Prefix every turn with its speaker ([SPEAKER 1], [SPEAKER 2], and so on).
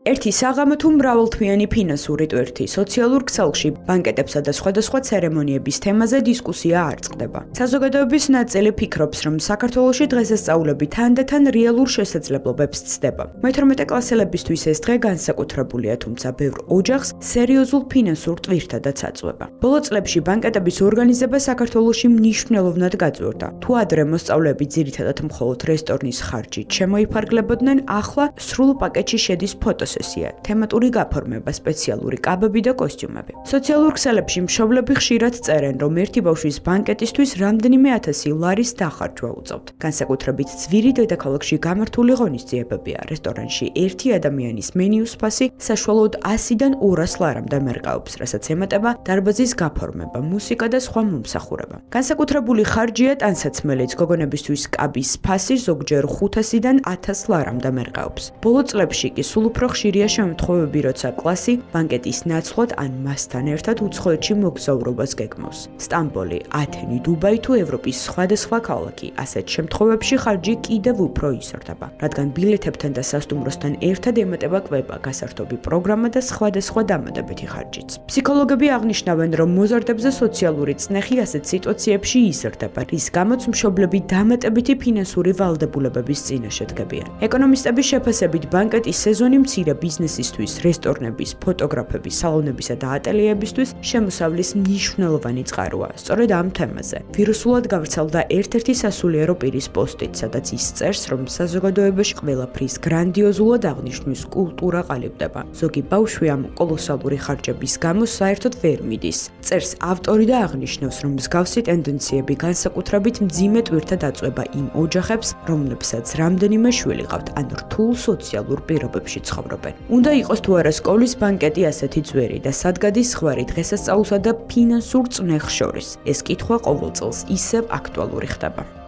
[SPEAKER 1] ერთი საღამო თუ მრავალთვიანი ფინანსური ტვირთი, სოციალურ ქსელში, ბანკეტებსა და სხვადასხვა ცერემონიების თემაზე დისკუსია არ წყდება. საზოგადოების ნაწილი ფიქრობს, რომ საქართველოში დღესასწაულები თანდათან რეალურ შესაძლებლობებს ცდება. მე-18 კლასელებისთვის ეს დღე განსაკუთრებულია, თუმცა ბევრ ოჯახს სერიოზულ ფინანსურ ტვირთადაც აწვება. ბოლო წლებში ბანკეტების ორგანიზება საქართველოში მნიშვნელოვნად გაძვირდა. თუ ადრე მოსწავლეები ძირითადად მხოლოდ რესტორნის ხარჯით შემოიფარგლებოდნენ, ახლა სრულ პაკეტში შედის ფოტოსესია, თემატური გაფორმება, სპეციალური კაბები და კოსტიუმები. სოციალურ ქსელებში მშობლები ხშირად წერენ, რომ ერთი ბავშვის ბანკეტისთვის რამდენიმე ათასი ლარის დახარჯვა უწევთ. განსაკუთრებით ძვირი დედაქალაქში გამართული ღონისძიებებია. რესტორანში ერთი ადამიანის მენიუს ფასი საშუალოდ 100-დან 200 ლარამდე მერყეობს, რასაც ემატება დარბაზის გაფორმება, მუსიკა და სხვა მომსახურება. განსაკუთრებული ხარჯია ტანსაცმელიც, გოგონებისთვის კაბის ფასი ზოგჯერ 500-დან 1000 ლარამდე მერყეობს. ბოლო წლებში კი სულ უფრო ხშირია შემთხვევები, როცა კლასი ბანკეტის ნაცვლად ან მასთან ერთად უცხოეთში მოგზაურობას გეგმავს. სტამბოლი, ათენი, დუბაი თუ ევროპის სხვადასხვა ქალაქი. ასეთ შემთხვევებში ხარჯი კიდევ უფრო იზრდება, რადგან ბილეთებთან და სასტუმროსთან ერთად ემატება კვება, გასართობი პროგრამა და სხვადასხვა დამატებითი ხარჯიც. ფსიქოლოგები აღნიშნავენ, რომ მოზარდებზე სოციალური წნეხი ასეთ სიტუაციებში იზრდება, რის გამოც მშობლები დამატებითი ფინანსური ვალდებულებების წინაშე დგებიან. ეკონომისტების შეფასებით ბანკეტის სეზონი მცირე ბიზნესისთვის, რესტორნების, ფოტოგრაფების, სალონებისა და ატელიეებისთვის შემოსავლის მნიშვნელოვანი წყაროა. სწორედ ამ თემაზე ვირუსულად გავრცელდა ერთ-ერთი სასულიერო პირის პოსტით, სადაც ის წერს, რომ საზოგადოებაში ყველაფრის გრანდიოზულად აღნიშვნის კულტურა ყალიბდება. ზოგი ბავშვი ამ კოლოსალური ხარჯების გამო საერთოდ ვერ მიდის. წერს ავტორი და აღნიშნავს, რომ მსგავსი ტენდენციები განსაკუთრებით მძიმე ტვირთად აწვება იმ ოჯახებს, რომლებსაც რამდენიმე შვილი ყავთ, ან რთულ სოციალურ პირობებში ცხოვრობენ. უნდა იყოს თუ არა სკოლის ბანკეტი ასეთი ძვირი და სად გადის ზღვარი დღესასწაულსა და ფინანსურ წნეხს შორის. ეს კითხვა ყოველ წელს ისევ აქტუალური ხდება.